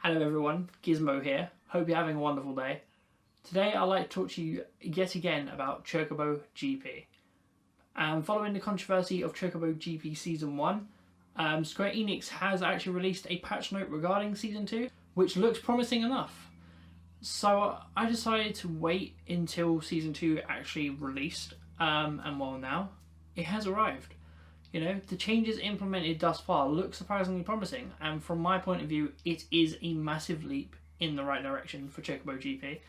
Hello everyone, Gizmo here. Hope you're having a wonderful day. Today I'd like to talk to you yet again about Chocobo GP. Following the controversy of Chocobo GP Season 1, Square Enix has actually released a patch note regarding Season 2, which looks promising enough. So I decided to wait until Season 2 actually released, and well, now it has arrived. You know, the changes implemented thus far look surprisingly promising, and from my point of view, it is a massive leap in the right direction for Chocobo GP.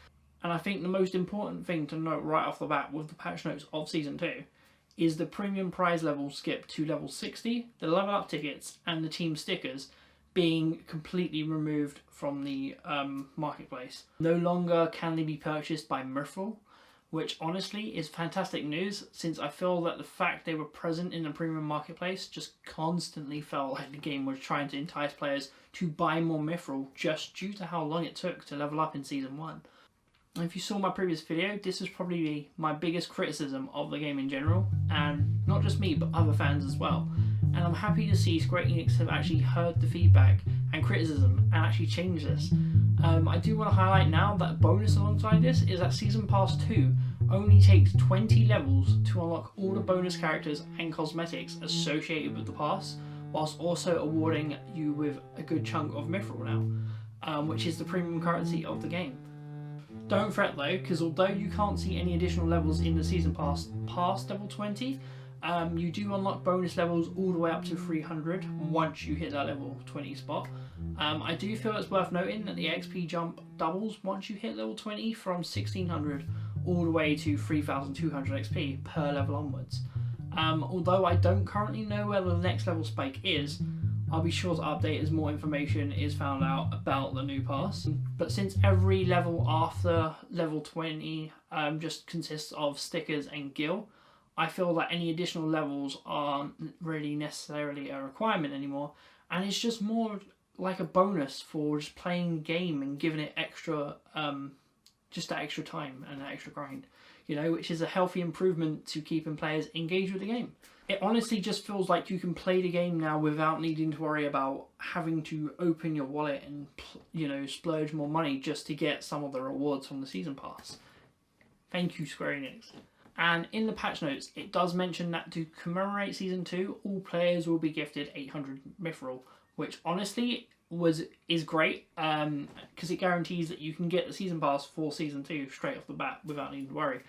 And I think the most important thing to note right off the bat with the patch notes of Season 2 is the premium prize level skip to level 60, the level up tickets, and the team stickers being completely removed from the marketplace. No longer can they be purchased by Murphle, which honestly is fantastic news, since I feel that the fact they were present in the premium marketplace just constantly felt like the game was trying to entice players to buy more Mithril just due to how long it took to level up in Season 1. And if you saw my previous video, this is probably my biggest criticism of the game in general, and not just me but other fans as well. And I'm happy to see Square Enix have actually heard the feedback and criticism and actually changed this. I do want to highlight now that a bonus alongside this is that Season Pass 2 only takes 20 levels to unlock all the bonus characters and cosmetics associated with the pass, whilst also awarding you with a good chunk of Mithril now, which is the premium currency of the game. Don't fret though, because although you can't see any additional levels in the Season Pass past level 20, you do unlock bonus levels all the way up to 300 once you hit that level 20 spot. I do feel it's worth noting that the XP jump doubles once you hit level 20 from 1600 all the way to 3200 XP per level onwards. Although I don't currently know where the next level spike is, I'll be sure to update as more information is found out about the new pass. But since every level after level 20 just consists of stickers and gil, I feel that any additional levels aren't really necessarily a requirement anymore, and it's just more like a bonus for just playing the game and giving it extra, just that extra time and that extra grind, you know, which is a healthy improvement to keeping players engaged with the game. It honestly just feels like you can play the game now without needing to worry about having to open your wallet and, you know, splurge more money just to get some of the rewards from the Season Pass. Thank you, Square Enix. And in the patch notes, it does mention that to commemorate Season 2, all players will be gifted 800 Mithril, which honestly is great, because it guarantees that you can get the Season Pass for Season 2 straight off the bat without needing to worry.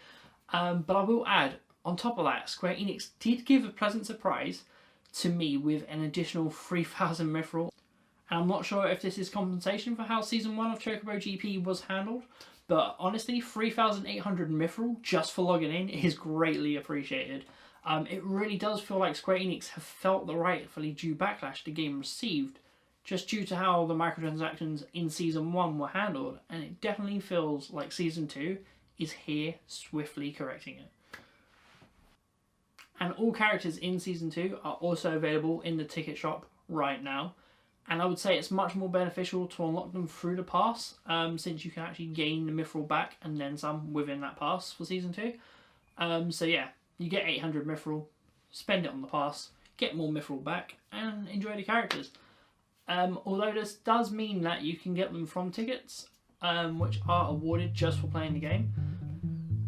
But I will add, on top of that, Square Enix did give a pleasant surprise to me with an additional 3000 Mithril. And I'm not sure if this is compensation for how Season 1 of Chocobo GP was handled, but honestly, 3,800 Mithril just for logging in is greatly appreciated. It really does feel like Square Enix have felt the rightfully due backlash the game received, just due to how the microtransactions in Season 1 were handled, and it definitely feels like Season 2 is here swiftly correcting it. And all characters in Season 2 are also available in the ticket shop right now. And I would say it's much more beneficial to unlock them through the pass, since you can actually gain the Mithril back and then some within that pass for Season 2. So yeah, you get 800 Mithril, spend it on the pass, get more Mithril back, and enjoy the characters. Although this does mean that you can get them from tickets, which are awarded just for playing the game.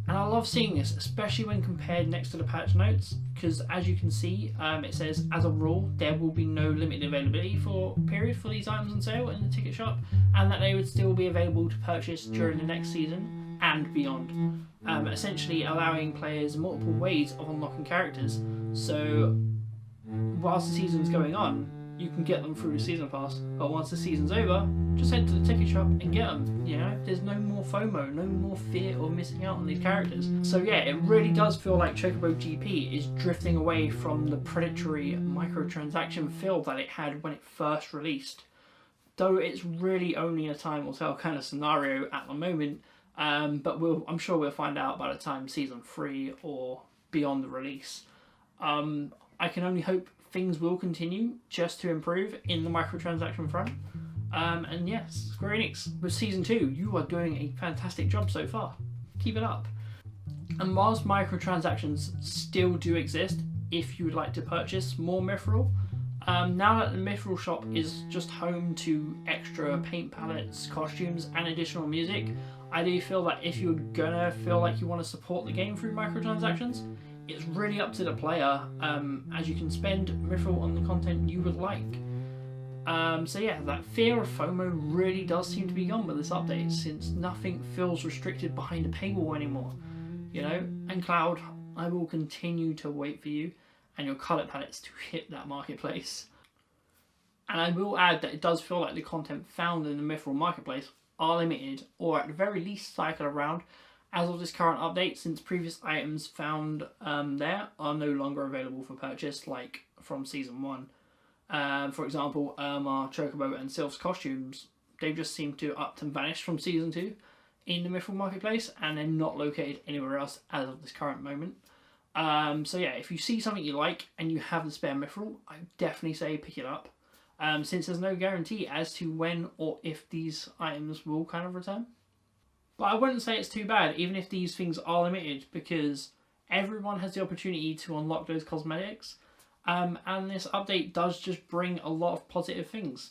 And I love seeing this, especially when compared next to the patch notes, because as you can see, it says, as a rule, there will be no limited availability for these items on sale in the ticket shop, and that they would still be available to purchase during the next season and beyond, essentially allowing players multiple ways of unlocking characters. So whilst the season's going on, you can get them through the Season Pass, but once the season's over, just head to the ticket shop and get them. You know, there's no more FOMO, no more fear of missing out on these characters. So yeah, it really does feel like Chocobo GP is drifting away from the predatory microtransaction feel that it had when it first released. Though it's really only a time will tell kind of scenario at the moment, but I'm sure we'll find out by the time Season 3 or beyond the release. I can only hope things will continue just to improve in the microtransaction front. And yes, Square Enix, with Season 2, you are doing a fantastic job so far. Keep it up. And whilst microtransactions still do exist, if you would like to purchase more Mithril, now that the Mithril shop is just home to extra extra paint palettes, costumes and additional music, I do feel that if you're gonna feel like you want to support the game through microtransactions, it's really up to the player, as you can spend mithril on the content you would like. So yeah, that fear of FOMO really does seem to be gone with this update, since nothing feels restricted behind a paywall anymore, you know. And Cloud, I will continue to wait for you and your colour palettes to hit that marketplace. And I will add that it does feel like the content found in the mithril marketplace are limited, or at the very least cycle around as of this current update, since previous items found there are no longer available for purchase, like from Season 1. For example, our Chocobo and Sylph's costumes, they've just seemed to up and vanish from Season 2 in the mithril marketplace, and they're not located anywhere else as of this current moment. So yeah, if you see something you like and you have the spare mithril, I definitely say pick it up, since there's no guarantee as to when or if these items will kind of return. But I wouldn't say it's too bad, even if these things are limited, because everyone has the opportunity to unlock those cosmetics. And this update does just bring a lot of positive things.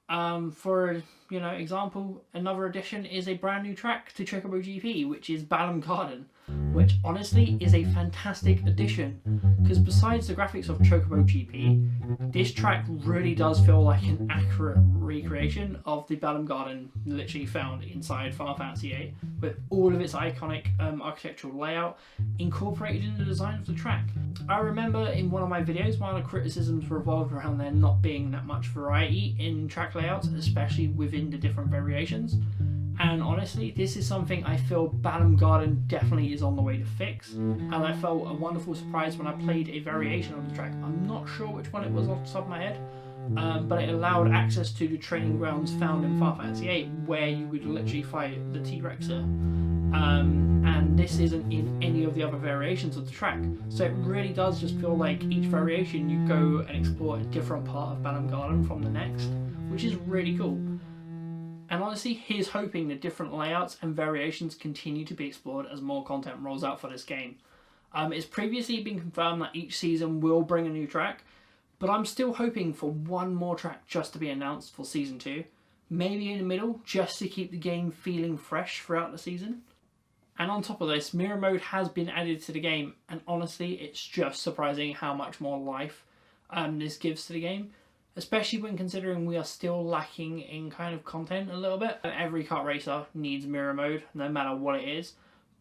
For example, another addition is a brand new track to Chocobo GP, which is Balam Garden, which honestly is a fantastic addition, because besides the graphics of Chocobo GP, this track really does feel like an accurate recreation of the Balam Garden literally found inside Final Fantasy VIII, with all of its iconic architectural layout incorporated in the design of the track. I remember in one of my videos, one of the criticisms revolved around there not being that much variety in track layouts, especially within the different variations. And honestly, this is something I feel Balam Garden definitely is on the way to fix. And I felt a wonderful surprise when I played a variation of the track. I'm not sure which one it was off the top of my head, but it allowed access to the training grounds found in Final Fantasy VIII, where you would literally fight the T-Rexer. And this isn't in any of the other variations of the track. So it really does just feel like each variation you go and explore a different part of Balam Garden from the next, which is really cool. And honestly, here's hoping that different layouts and variations continue to be explored as more content rolls out for this game. It's previously been confirmed that each season will bring a new track, but I'm still hoping for one more track just to be announced for Season 2, maybe in the middle, just to keep the game feeling fresh throughout the season. And on top of this, Mirror Mode has been added to the game, and honestly, it's just surprising how much more life this gives to the game. Especially when considering we are still lacking in kind of content a little bit. Every kart racer needs mirror mode, no matter what it is,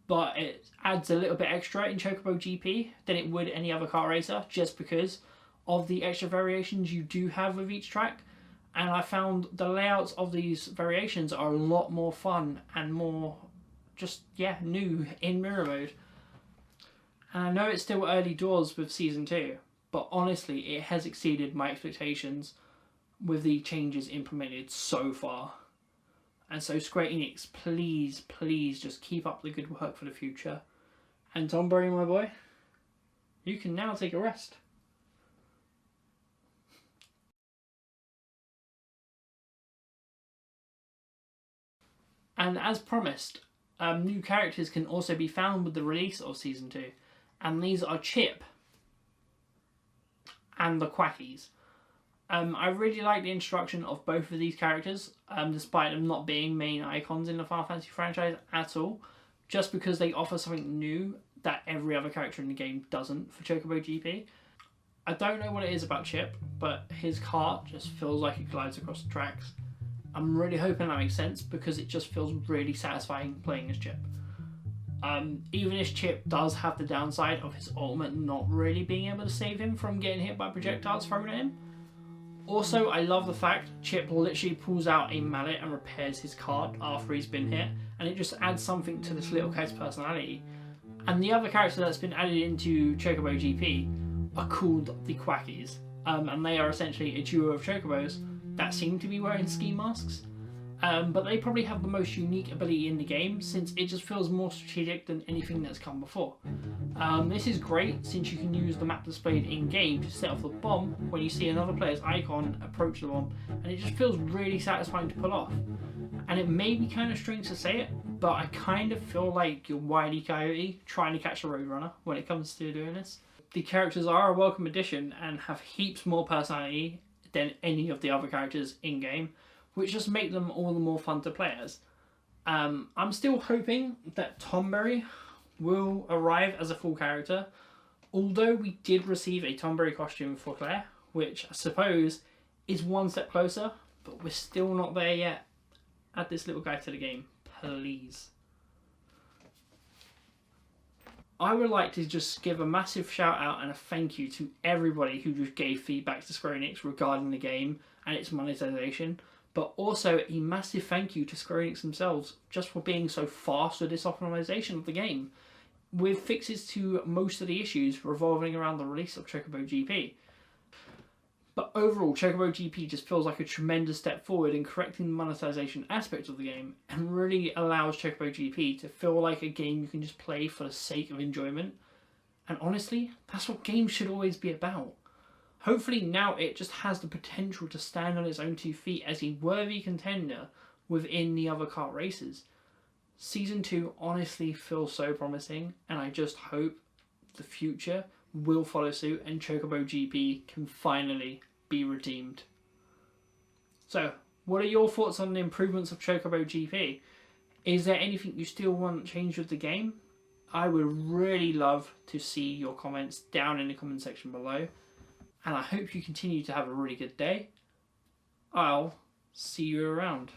but it adds a little bit extra in Chocobo GP than it would any other kart racer, just because of the extra variations you do have with each track. And I found the layouts of these variations are a lot more fun and more new in mirror mode. And I know it's still early doors with Season 2, but honestly, it has exceeded my expectations with the changes implemented so far. And so Square Enix, please just keep up the good work for the future. And Tom Berry, my boy, you can now take a rest. And as promised, new characters can also be found with the release of Season 2. And these are Chip and the Quackies. I really like the introduction of both of these characters, despite them not being main icons in the Final Fantasy franchise at all, just because they offer something new that every other character in the game doesn't for Chocobo GP. I don't know what it is about Chip, but his cart just feels like it glides across the tracks. I'm really hoping that makes sense, because it just feels really satisfying playing as Chip. Even if Chip does have the downside of his ultimate not really being able to save him from getting hit by projectiles thrown at him. Also, I love the fact Chip literally pulls out a mallet and repairs his cart after he's been hit, and it just adds something to this little guy's personality. And the other character that's been added into Chocobo GP are called the Quackies, and they are essentially a duo of Chocobos that seem to be wearing ski masks. But they probably have the most unique ability in the game, since it just feels more strategic than anything that's come before. This is great since you can use the map displayed in-game to set off the bomb when you see another player's icon approach the bomb, and it just feels really satisfying to pull off. And it may be kind of strange to say it, but I kind of feel like you're Wile E. Coyote trying to catch a Roadrunner when it comes to doing this. The characters are a welcome addition and have heaps more personality than any of the other characters in-game, which just make them all the more fun to play as. I'm still hoping that Tomberry will arrive as a full character, although we did receive a Tomberry costume for Claire, which I suppose is one step closer, but we're still not there yet. Add this little guy to the game, please. I would like to just give a massive shout out and a thank you to everybody who just gave feedback to Square Enix regarding the game and its monetization, but also a massive thank you to Square Enix themselves just for being so fast with this optimization of the game, with fixes to most of the issues revolving around the release of Chocobo GP. But overall, Chocobo GP just feels like a tremendous step forward in correcting the monetization aspect of the game and really allows Chocobo GP to feel like a game you can just play for the sake of enjoyment. And honestly, that's what games should always be about. Hopefully now it just has the potential to stand on its own 2 feet as a worthy contender within the other kart races. Season 2 honestly feels so promising, and I just hope the future will follow suit and Chocobo GP can finally be redeemed. So, what are your thoughts on the improvements of Chocobo GP? Is there anything you still want changed with the game? I would really love to see your comments down in the comment section below, and I hope you continue to have a really good day. I'll see you around.